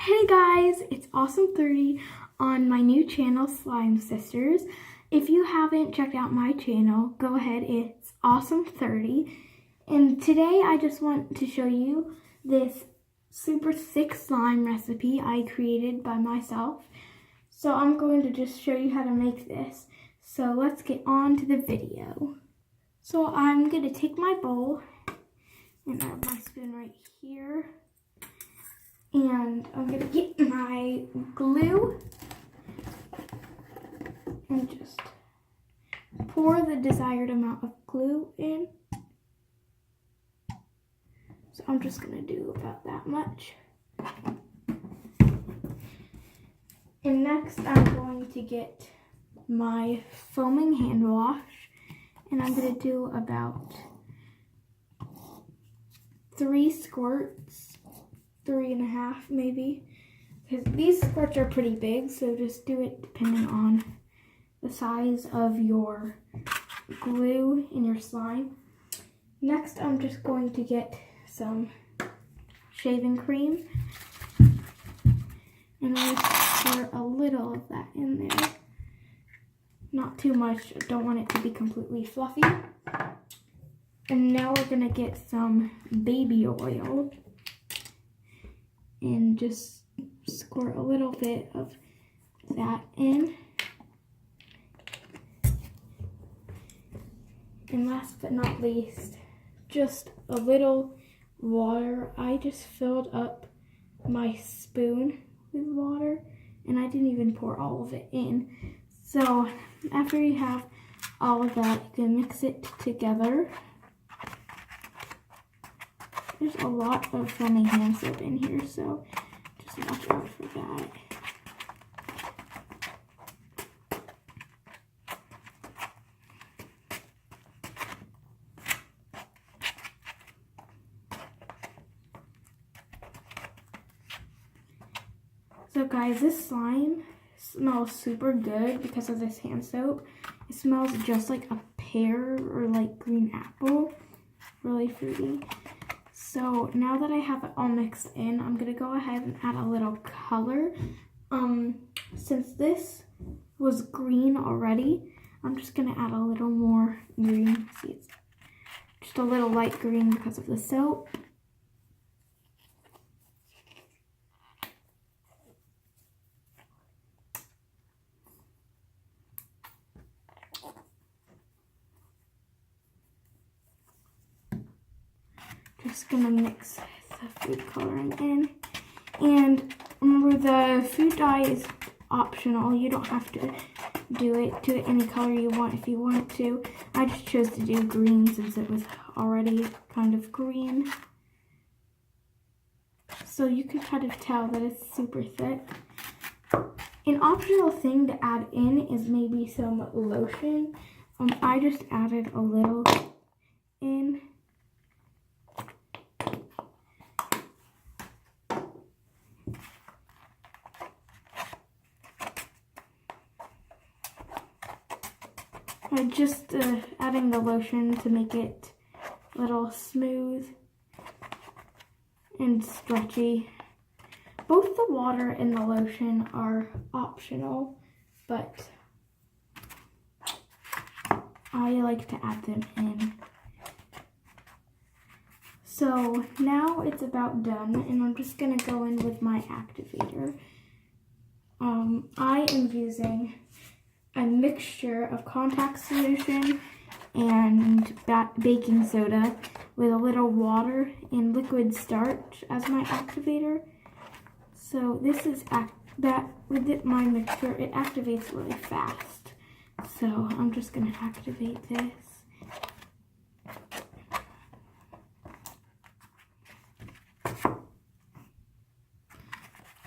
Hey guys, it's Awesome30 on my new channel, Slime Sisters. If you haven't checked out my channel, go ahead, it's Awesome30. And today I just want to show you this super thick slime recipe I created by myself. So I'm going to just show you how to make this. So let's get on to the video. So I'm going to take my bowl, and I have my spoon right here. And I'm going to get my glue and just pour the desired amount of glue in. So I'm just going to do about that much. And next I'm going to get my foaming hand wash, and I'm going to do about 3 squirts. 3.5 maybe, because these squirts are pretty big, so just do it depending on the size of your glue in your slime. Next I'm just going to get some shaving cream, and I'm going to pour a little of that in there. Not too much, don't want it to be completely fluffy. And now we're going to get some baby oil and just squirt a little bit of that in. And last but not least, just a little water. I just filled up my spoon with water, and I didn't even pour all of it in. So after you have all of that, you can mix it together. There's a lot of foaming hand soap in here, so just watch out for that. So guys, this slime smells super good because of this hand soap. It smells just like a pear or like green apple, really fruity. So now that I have it all mixed in, I'm going to go ahead and add a little color. Since this was green already, I'm just going to add a little more green. See, it's just a little light green because of the soap. Just going to mix the food coloring in. And remember, the food dye is optional. You don't have to do it any color you want if you want to. I just chose to do green since it was already kind of green. So you can kind of tell that it's super thick. An optional thing to add in is maybe some lotion. I just added a little in. I'm just adding the lotion to make it a little smooth and stretchy. Both the water and the lotion are optional, but I like to add them in. So now it's about done, and I'm just going to go in with my activator. I am using a mixture of contact solution and baking soda with a little water and liquid starch as my activator. So this is with my mixture, it activates really fast. So I'm just going to activate this.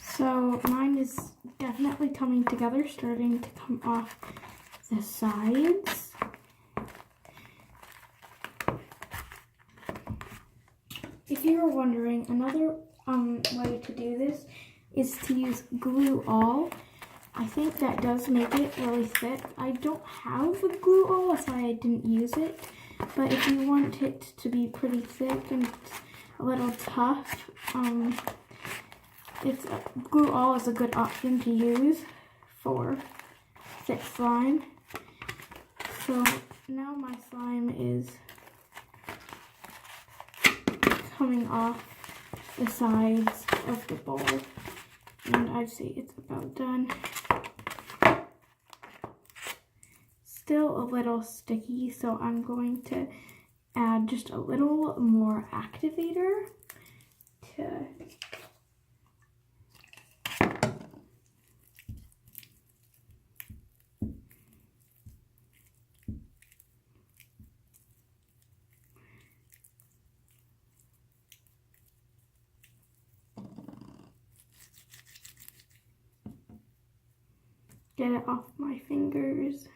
So mine is definitely coming together, starting to come off the sides. If you were wondering, another way to do this is to use glue all. I think that does make it really thick. I don't have a glue all, that's why I didn't use it. But if you want it to be pretty thick and a little tough, glue all is a good option to use for thick slime. So now my slime is coming off the sides of the bowl, and I'd say it's about done. Still a little sticky, so I'm going to add just a little more activator to get it off my fingers.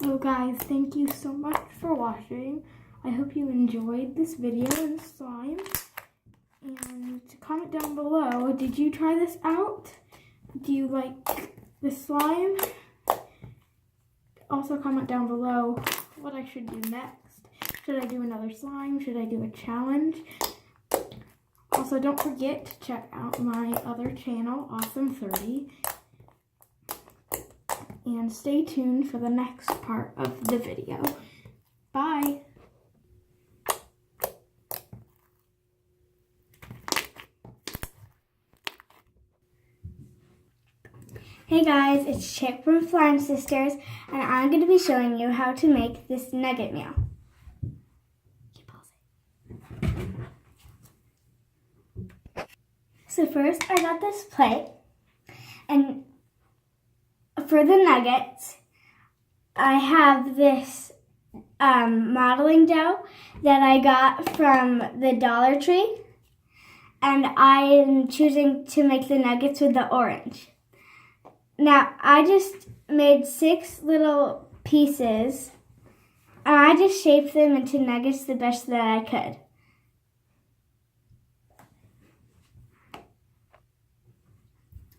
So guys, thank you so much for watching. I hope you enjoyed this video and slime. And comment down below, did you try this out? Do you like the slime? Also comment down below what I should do next. Should I do another slime? Should I do a challenge? Also, don't forget to check out my other channel, Awesome30. And stay tuned for the next part of the video. Bye! Hey guys, it's Thic from Slime Sisters, and I'm going to be showing you how to make this nugget meal. So first I got this plate, and for the nuggets, I have this modeling dough that I got from the Dollar Tree, and I am choosing to make the nuggets with the orange. Now, I just made 6 little pieces, and I just shaped them into nuggets the best that I could.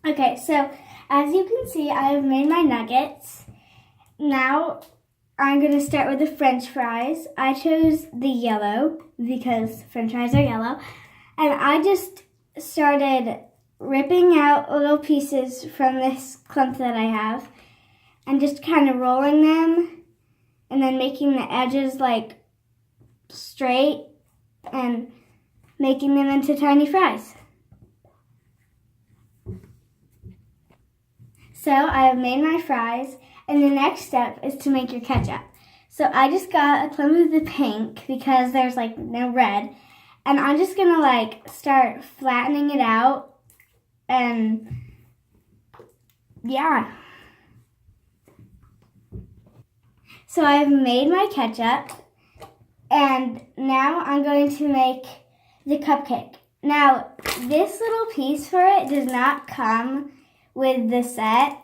Okay, so as you can see, I have made my nuggets. Now, I'm going to start with the French fries. I chose the yellow because French fries are yellow. And I just started ripping out little pieces from this clump that I have and just kind of rolling them and then making the edges like straight and making them into tiny fries. So I have made my fries, and the next step is to make your ketchup. So I just got a clump of the pink because there's like no red, and I'm just gonna like start flattening it out, and yeah. So I've made my ketchup, and now I'm going to make the cupcake. Now, this little piece for it does not come with the set,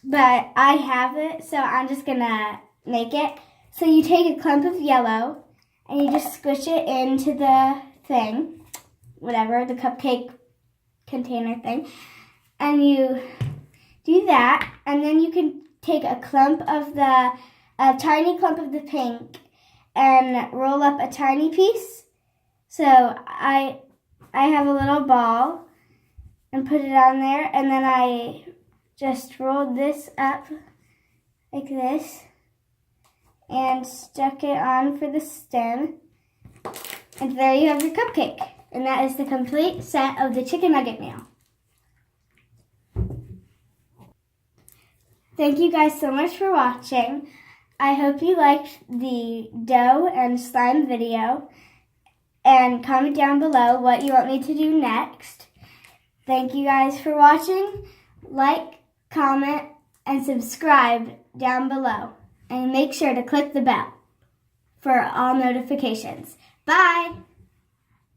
but I have it, so I'm just gonna make it. So you take a clump of yellow and you just squish it into the thing, whatever, the cupcake container thing, and you do that, and then you can take a tiny clump of the pink and roll up a tiny piece. So I have a little ball and put it on there, and then I just rolled this up like this and stuck it on for the stem. And there you have your cupcake. And that is the complete set of the chicken nugget meal. Thank you guys so much for watching. I hope you liked the dough and slime video. And comment down below what you want me to do next. Thank you guys for watching. Like, comment, and subscribe down below. And make sure to click the bell for all notifications. Bye!